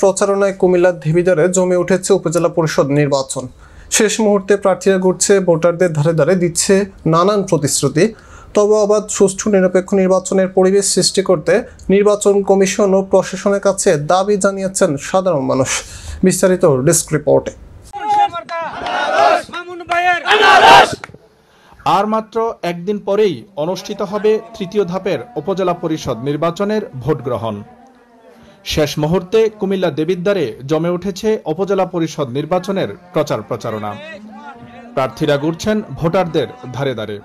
প্রচারণায় কুমিল্লার ঢিবিদারে জমে উঠেছে উপজেলা পরিষদ নির্বাচন। শেষ মুহূর্তে প্রার্থীরা ঘুরছে ভোটারদের ধারে ধারে, দিচ্ছে নানান প্রতিশ্রুতি। তবে অবাধ, সুষ্ঠু, নিরপেক্ষ নির্বাচনের পরিবেশ সৃষ্টি করতে নির্বাচন কমিশন ও প্রশাসনের কাছে দাবি জানিয়েছেন সাধারণ মানুষ। বিস্তারিত ডেস্ক রিপোর্টে। আর মাত্র একদিন পরেই অনুষ্ঠিত হবে তৃতীয় ধাপের উপজেলা পরিষদ নির্বাচনের ভোট গ্রহণ। শেষ মুহূর্তে কুমিল্লা দেবিদ্বারে জমে উঠেছে উপজেলা পরিষদ নির্বাচনের প্রচারণা। প্রার্থীরা ঘুরছেন ভোটারদের ধারে ধারে,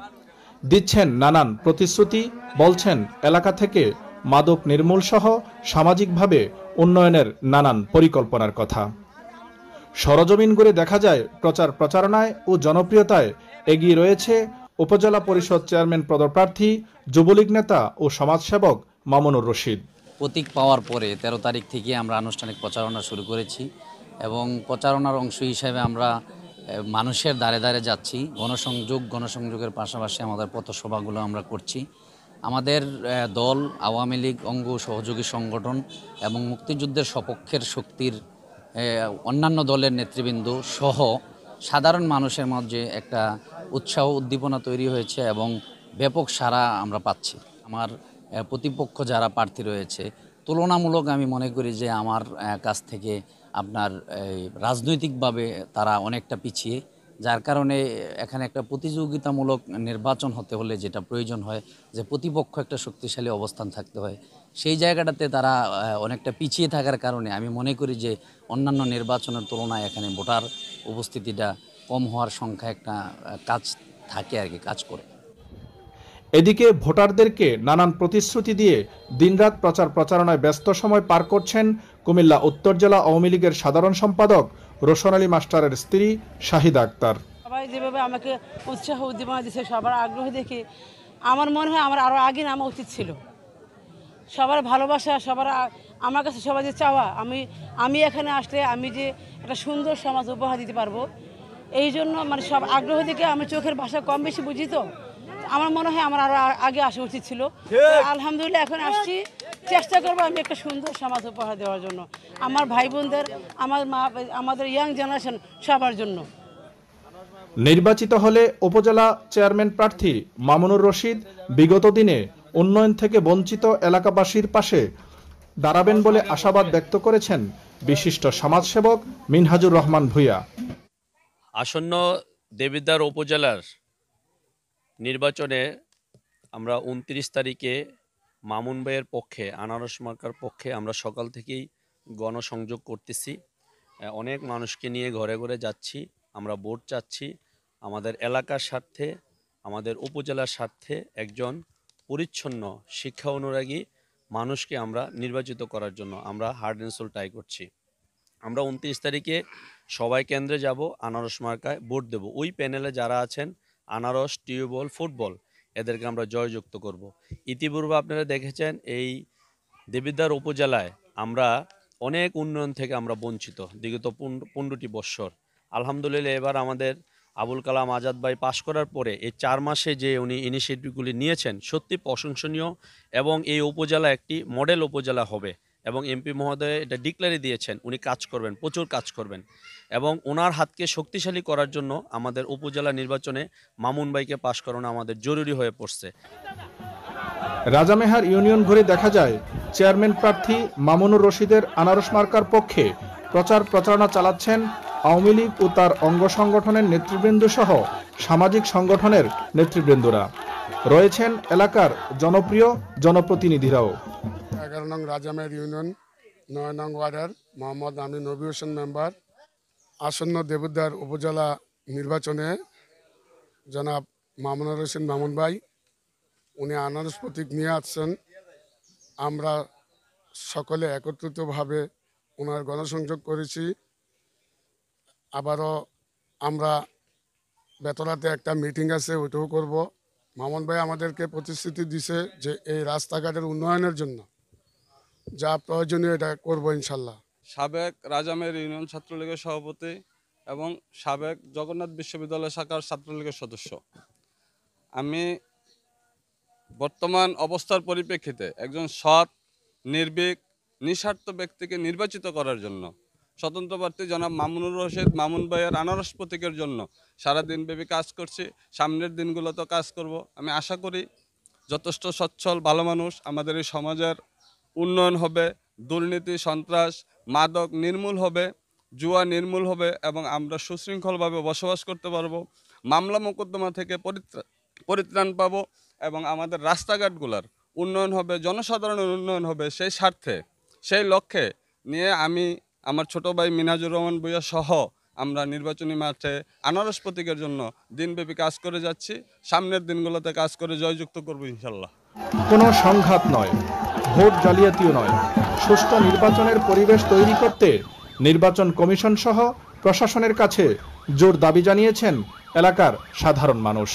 দিচ্ছেন নানান প্রতিশ্রুতি, বলছেন এলাকা থেকে মাদক নির্মূল সহ সামাজিকভাবে উন্নয়নের নানান পরিকল্পনার কথা। সরজমিন করে দেখা যায় প্রচারণায় ও জনপ্রিয়তায় এগিয়ে রয়েছে উপজেলা পরিষদ চেয়ারম্যান পদপ্রার্থী যুবলীগ নেতা ও সমাজসেবক মামুনুর রশিদ। প্রতীক পাওয়ার পরে 13 তারিখ থেকে আমরা আনুষ্ঠানিক প্রচারণা শুরু করেছি এবং প্রচারণার অংশ হিসেবে আমরা মানুষের দ্বারে দ্বারে যাচ্ছি। গণসংযোগের পাশাপাশি আমাদের পথসভাগুলো আমরা করছি। আমাদের দল, আওয়ামী লীগ অঙ্গ সহযোগী সংগঠন এবং মুক্তিযুদ্ধের সপক্ষের শক্তির অন্যান্য দলের নেতৃবৃন্দ সহ সাধারণ মানুষের মধ্যে একটা উৎসাহ উদ্দীপনা তৈরি হয়েছে এবং ব্যাপক সাড়া আমরা পাচ্ছি। আমার প্রতিপক্ষ যারা প্রার্থী রয়েছে, তুলনামূলক আমি মনে করি যে আমার কাছ থেকে আপনার রাজনৈতিকভাবে তারা অনেকটা পিছিয়ে, যার কারণে এখানে একটা প্রতিযোগিতামূলক নির্বাচন হতে হলে যেটা প্রয়োজন হয় যে প্রতিপক্ষ একটা শক্তিশালী অবস্থান থাকতে হয়, সেই জায়গাটাতে তারা অনেকটা পিছিয়ে থাকার কারণে আমি মনে করি যে অন্যান্য নির্বাচনের তুলনায় এখানে ভোটার উপস্থিতিটা কম হওয়ার সংখ্যা একটা কাজ থাকে আর কি, কাজ করে। এদিকে ভোটারদেরকে নানান প্রতিশ্রুতি দিয়ে দিনরাত প্রচারণায় ব্যস্ত সময় পার করছেন কুমিল্লা উত্তর জেলা আওয়ামী লীগের সাধারণ সম্পাদক রোশন আলী মাস্টারের স্ত্রী শাহিদা আক্তার। সবাই যেভাবে আমাকে উৎসাহ উদ্দীপনা দিচ্ছে, সবার আগ্রহ দেখে আমার মনে হয় আমার আরও আগে নামা উচিত ছিল। সবার ভালোবাসা, সবার আমার কাছে সবাই যে চাওয়া, আমি এখানে আসলে আমি যে একটা সুন্দর সমাজ উপহার দিতে পারবো, এই জন্য মানে সব আগ্রহ দেখে আমি চোখের ভাষা কম বেশি বুঝি, তো আমার মনে হয় আমার আরও আগে আসা উচিত ছিল। আলহামদুলিল্লাহ এখন আসছি, চেষ্টা করবো আমি একটা সুন্দর সমাজ উপহার দেওয়ার জন্য আমার ভাই বোনদের, আমার মা, আমাদের ইয়াং জেনারেশন সবার জন্য। নির্বাচিত হলে উপজেলা চেয়ারম্যান প্রার্থী মামুনুর রশিদ বিগত দিনে উন্নয়ন থেকে বঞ্চিত এলাকাবাসীর পাশে দাঁড়াবেন বলে আশাবাদ ব্যক্ত করেছেন বিশিষ্ট সমাজসেবক মিনহাজুর রহমান ভূঁইয়া। আসন্ন দেবিদ্বার উপজেলার নির্বাচনে আমরা 29 তারিখে মামুন ভাইয়ের পক্ষে, আনারস মার্কার পক্ষে আমরা সকাল থেকেই গণসংযোগ করতেছি। অনেক মানুষকে নিয়ে ঘরে ঘরে যাচ্ছি, আমরা ভোট চাচ্ছি। আমাদের এলাকার স্বার্থে, আমাদের উপজেলার স্বার্থে একজন পরিচ্ছন্ন শিক্ষা অনুরাগী মানুষকে আমরা নির্বাচিত করার জন্য আমরা হার্ড অ্যান্ড সোল ট্রাই করছি। আমরা 29 তারিখে সবাই কেন্দ্রে যাব, আনারস মার্কায় ভোট দেব। ওই প্যানেলে যারা আছেন, আনারস, টিউবওয়েল, ফুটবল, এদেরকে আমরা জয়যুক্ত করব। ইতিপূর্বে আপনারা দেখেছেন এই দেবিদ্বার উপজেলায় আমরা অনেক উন্নয়ন থেকে আমরা বঞ্চিত বিগত 15টি বৎসর। আলহামদুলিল্লাহ এবার আমাদের আবুল কালাম আজাদ ভাই পাশ করার পরে এই 4 মাসে যে উনি ইনিশিয়েটিভগুলি নিয়েছেন সত্যি প্রশংসনীয় এবং এই উপজেলা একটি মডেল উপজেলা হবে এবং এমপি মহোদয় এটা ডিক্লারে দিয়েছেন, উনি কাজ করবেন, প্রচুর কাজ করবেন এবং ওনার হাতকে শক্তিশালী করার জন্য আমাদের উপজেলা নির্বাচনে মামুন ভাইকে পাশ করানো আমাদের জরুরি হয়ে পড়ছে। রাজামেহার ইউনিয়ন ঘুরে দেখা যায় চেয়ারম্যান প্রার্থী মামুনুর রশিদের আনারস মার্কার পক্ষে প্রচারণা চালাচ্ছেন আওয়ামী লীগ ও তার অঙ্গ সংগঠনের নেতৃবৃন্দ সহ সামাজিক সংগঠনের নেতৃবৃন্দরা রয়েছেন। এলাকার জনপ্রিয় জনপ্রতিনিধিরাও। 11 নং রাজামেহার ইউনিয়ন 9 নং ওয়ার্ডের মোহাম্মদ আমিন নবী হোসেন মেম্বার। আসন্ন দেবিদ্বার উপজেলা নির্বাচনে জনাব মামুনুর রশিদ মামুন ভাই উনি আনারস প্রতীক নিয়ে আসছেন। আমরা সকলে একত্রিতভাবে ওনার গণসংযোগ করেছি। আবারও আমরা বেতলাতে একটা মিটিং আছে, ওইটাও করব। মামুন ভাই আমাদেরকে প্রতিশ্রুতি দিছে যে এই রাস্তাঘাটের উন্নয়নের জন্য যা প্রয়োজনীয় এটা করবো ইনশাল্লাহ। সাবেক রাজামের ইউনিয়ন ছাত্রলীগের সভাপতি এবং সাবেক জগন্নাথ বিশ্ববিদ্যালয় শাখার ছাত্রলীগের সদস্য। আমি বর্তমান অবস্থার পরিপ্রেক্ষিতে একজন সৎ, নির্ভীক নিঃস্বার্থ ব্যক্তিকে নির্বাচিত করার জন্য। স্বতন্ত্র প্রার্থী জনাব মামুনুর রশিদ মামুন ভাইয়ের আনারস প্রতীকের জন্য সারাদিনব্যাপী কাজ করছি, সামনের দিনগুলোতেও কাজ করব। আমি আশা করি যথেষ্ট সচ্ছল ভালো মানুষ, আমাদের এই সমাজের উন্নয়ন হবে, দুর্নীতি সন্ত্রাস মাদক নির্মূল হবে, জুয়া নির্মূল হবে এবং আমরা সুশৃঙ্খলভাবে বসবাস করতে পারবো, মামলা মোকদ্দমা থেকে পরিত্রাণ পাবো এবং আমাদের রাস্তাঘাটগুলোর উন্নয়ন হবে, জনসাধারণের উন্নয়ন হবে। সেই স্বার্থে, সেই লক্ষ্যে নিয়ে আমি আমার ছোট ভাই মিনাজুর রহমান ভূঁইয়া সহ আমরা নির্বাচনী মাঠে আনারস প্রতীকের জন্য দিনব্যাপী কাজ করে যাচ্ছি। সামনের দিনগুলোতে কাজ করে জয়যুক্ত করব ইনশাল্লাহ। কোনো সংঘাত নয়, ভোট জালিয়াতিও নয়, সুষ্ঠু নির্বাচনের পরিবেশ তৈরি করতে নির্বাচন কমিশন সহ প্রশাসনের কাছে জোর দাবি জানিয়েছেন এলাকার সাধারণ মানুষ।